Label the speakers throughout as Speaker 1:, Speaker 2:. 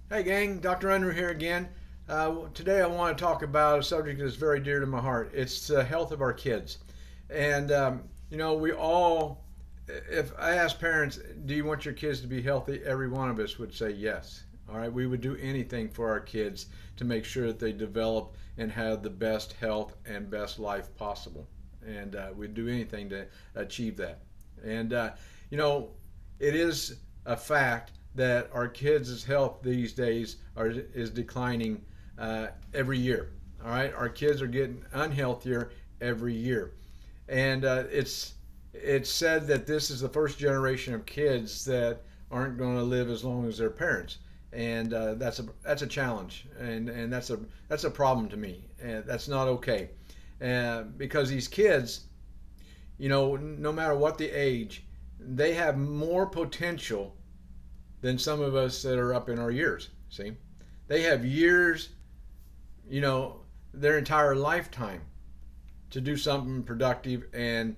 Speaker 1: Hey gang, Dr. Unruh here again. Today I want to talk about a subject that's very dear to my heart. It's the health of our kids. And, we all, if I ask parents, do you want your kids to be healthy? Every one of us would say yes. All right, we would do anything for our kids to make sure that they develop and have the best health and best life possible. And we'd do anything to achieve that. And, you know, it is a fact that our kids' health these days is declining every year. All right, our kids are getting unhealthier every year, and it's said that this is the first generation of kids that aren't going to live as long as their parents, and that's a challenge, and that's a problem to me, and that's not okay, because these kids, no matter what the age, they have more potential than some of us that are up in our years. See, they have years, their entire lifetime to do something productive and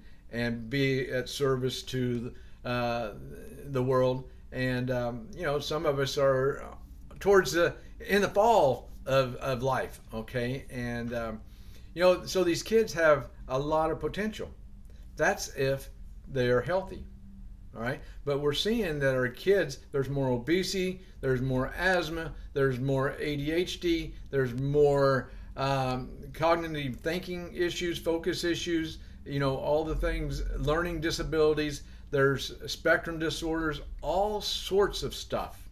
Speaker 1: be at service to the world. And some of us are towards in the fall of life. Okay, and so these kids have a lot of potential. That's if they are healthy. All right, but we're seeing that our kids, there's more obesity, there's more asthma, there's more ADHD, there's more cognitive thinking issues, focus issues, all the things, learning disabilities, there's spectrum disorders, all sorts of stuff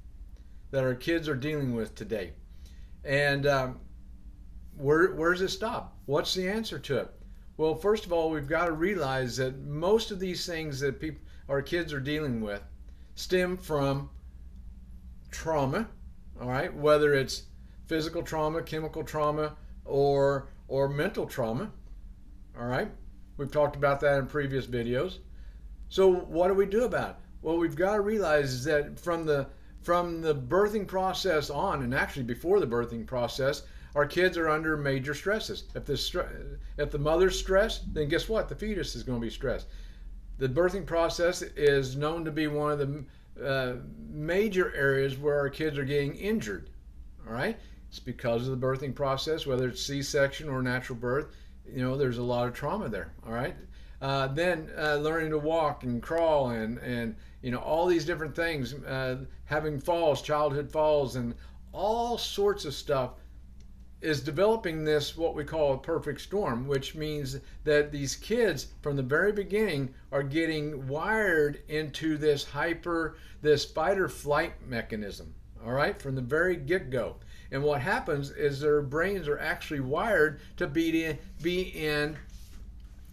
Speaker 1: that our kids are dealing with today. And where does it stop? What's the answer to it? Well, first of all, we've got to realize that most of these things that our kids are dealing with stem from trauma, all right, whether it's physical trauma, chemical trauma, or mental trauma, all right. We've talked about that in previous videos. So what do we do about it? Well, we've got to realize that from the birthing process on, and actually before the birthing process, our kids are under major stresses. If the mother's stressed, then guess what? The fetus is going to be stressed. The birthing process is known to be one of the major areas where our kids are getting injured. All right, it's because of the birthing process, whether it's C-section or natural birth. There's a lot of trauma there. All right, then learning to walk and crawl and all these different things, having falls, childhood falls, and all sorts of stuff is developing this what we call a perfect storm, which means that these kids from the very beginning are getting wired into this fight or flight mechanism, all right, from the very get-go. And what happens is their brains are actually wired to be in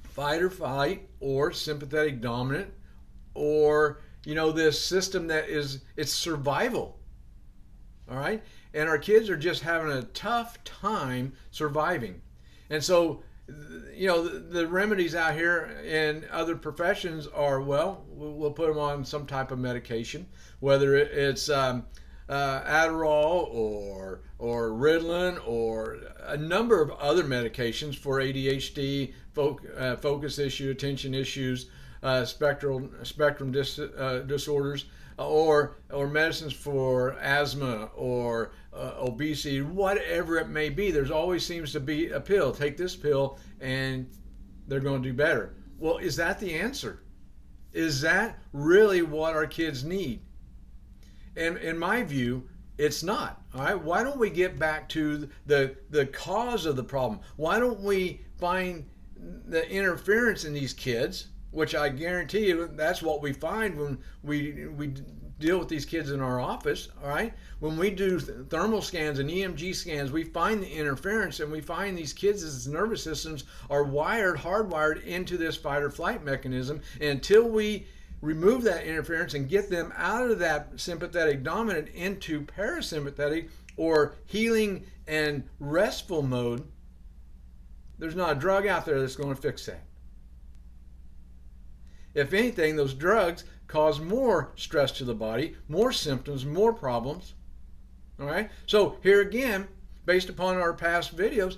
Speaker 1: fight or flight or sympathetic dominant, or this system that it's survival. All right, and our kids are just having a tough time surviving. And so the remedies out here in other professions are, well, we'll put them on some type of medication, whether it's Adderall or Ritalin or a number of other medications for ADHD, focus issue, attention issues, spectrum disorders, or medicines for asthma or obesity, whatever it may be. There's always seems to be a pill. Take this pill and they're going to do better. Well, is that the answer? Is that really what our kids need? And in my view, it's not. All right. Why don't we get back to the cause of the problem? Why don't we find the interference in these kids, which I guarantee you that's what we find when we deal with these kids in our office. All right, when we do thermal scans and EMG scans, we find the interference, and we find these kids' nervous systems are hardwired into this fight or flight mechanism. And until we remove that interference and get them out of that sympathetic dominant into parasympathetic or healing and restful mode, there's not a drug out there that's going to fix that. If anything, those drugs cause more stress to the body, more symptoms, more problems. All right? So here again, based upon our past videos,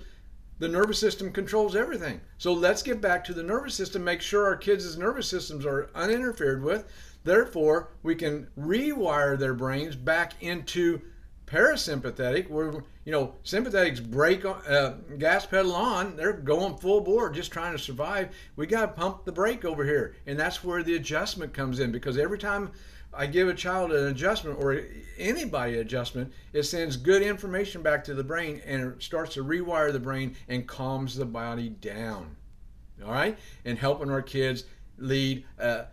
Speaker 1: the nervous system controls everything. So let's get back to the nervous system, make sure our kids' nervous systems are uninterfered with. Therefore, we can rewire their brains back into parasympathetic, where sympathetics brake gas pedal on, they're going full bore just trying to survive. We got to pump the brake over here, and that's where the adjustment comes in, because every time I give a child an adjustment, or anybody an adjustment, it sends good information back to the brain, and it starts to rewire the brain and calms the body down. All right, and helping our kids lead a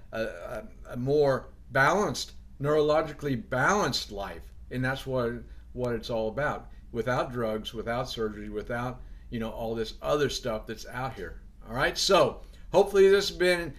Speaker 1: more balanced, neurologically balanced life. And that's what it's all about, without drugs, without surgery, without all this other stuff that's out here. All right, so hopefully this has been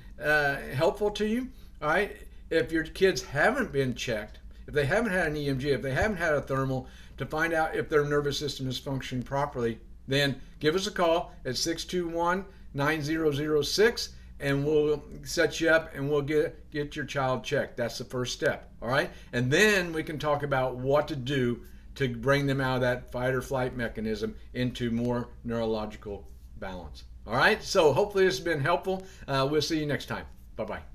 Speaker 1: helpful to you. All right, if your kids haven't been checked, if they haven't had an EMG, if they haven't had a thermal to find out if their nervous system is functioning properly, then give us a call at 621-9006, and we'll set you up and we'll get your child checked. That's the first step. All right, and then we can talk about what to do to bring them out of that fight or flight mechanism into more neurological balance. All right, so hopefully this has been helpful. We'll see you next time. Bye-bye.